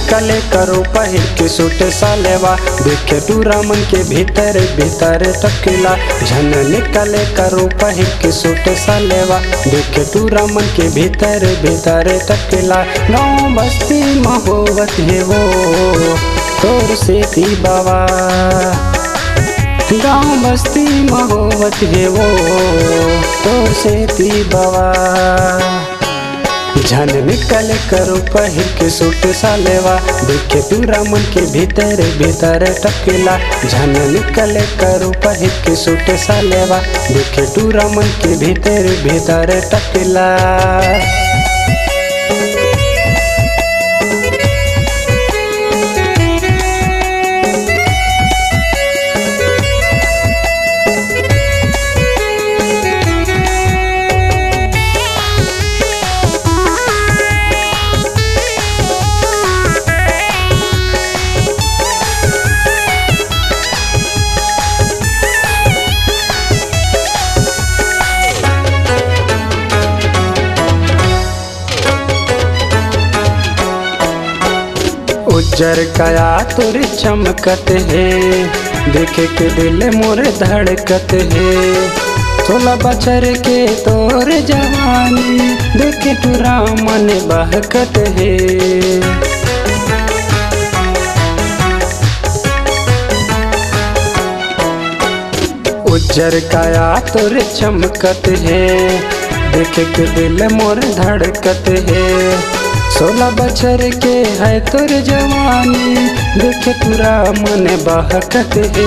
निकले करो पहिर के सूट सालेवा, देखे टूरा मन के भीतर भीतर टकेला। झन निकले करो पहिर के सूट सालेवा, देखे टूरा मन के भीतर भीतर टकेला। गाँव बस्ती महोवत है वो तोर से ती बाबा, गाँव बस्ती महोवत है वो तोर से ती बाबा। झन निकल करो पहिर के सूट सालेवा, देखे टूरा मन के भीतर भीतर टकेला। झन निकल करो पहिर के सूट सालेवा, देखे टूरा मन के भीतर भीतर टकेला। उज्जर कया तुर चमकत है, देखे के दिल मोर धड़कत है। 16 बछर के तोर जवानी, देखे टूरा मन बहकत है। उज्जर कया तुर चमकत है, देखे के दिल मोर धड़कत है। 16 बछर के है तुर जवानी, देखे टूरा मन बहकत है।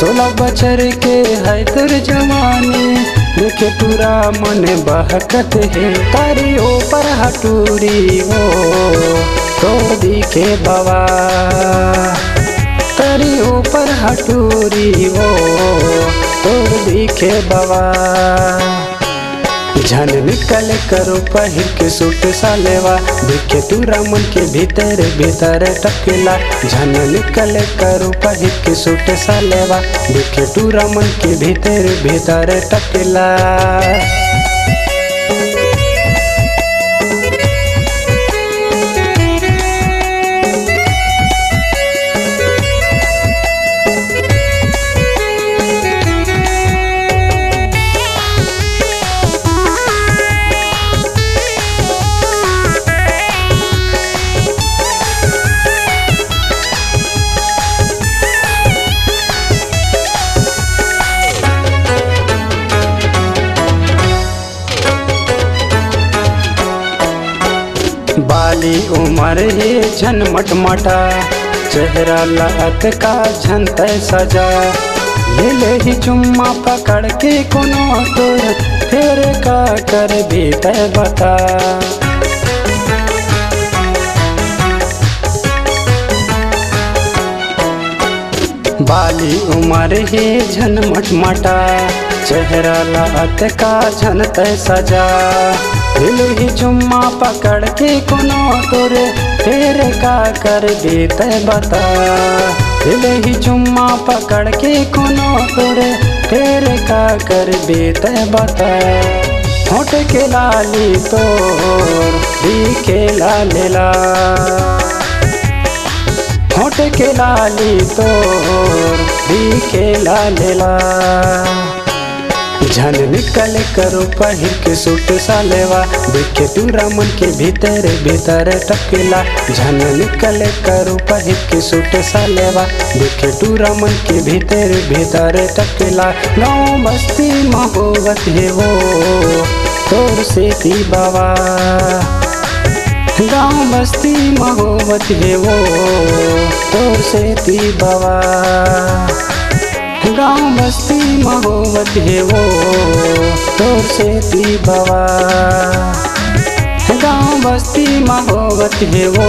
16 बछर के है तुर जवानी, देखे टूरा मन बहकत है। तारी ऊपर हटूरी वो तोर दिखे बाबा, तारी ऊपर हटूरी वो तोर दिखे बाबा। झन निकल करो पहिर के सूट सालेवा, देखे टूरा मन के भीतर भीतर टकेला। झन निकल करो पहिर के सूट सालेवा, देखे टूरा मन के भीतर भीतर टकेला। बाली उमर है झन मटमटा, चेहरा लात का झन तय सजा। ले ले ही चुम्मा पकड़ के कोनो तोर, फिर का कर भी तय बता। बाली उमर है झन मटमटा, चेहरा लात का झन तय सजा। दिल ही चुम्मा पकड़ के कोनो तोरे, फिर का कर देते बता। दिल ही चुम्मा पकड़ के कोनो तोरे, फिर का कर देते बता। होठ के लाली तोर दिखे लालेला, होठ के लाली तोर दिखे लालेला। झन निकल करो पहिर के सूट सालेवा, देखे टूरा मन के भीतर भीतर टकेला। झन निकल करो पहिर के सूट सालेवा, देखे टूरा मन के भीतर भीतर टकेला। गाँव बस्ती महोवत है वो तोर से ती बाबा, गाँव बस्ती महोवत है वो तोर से ती बाबा। गाँव बस्ती महोवत है वो तोर से ती बाबा, गाँव बस्ती महोवत है वो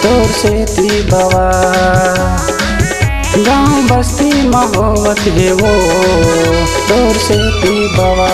तोर से ती बाबा। गाँव बस्ती महोवत है वो तोर से ती बाबा।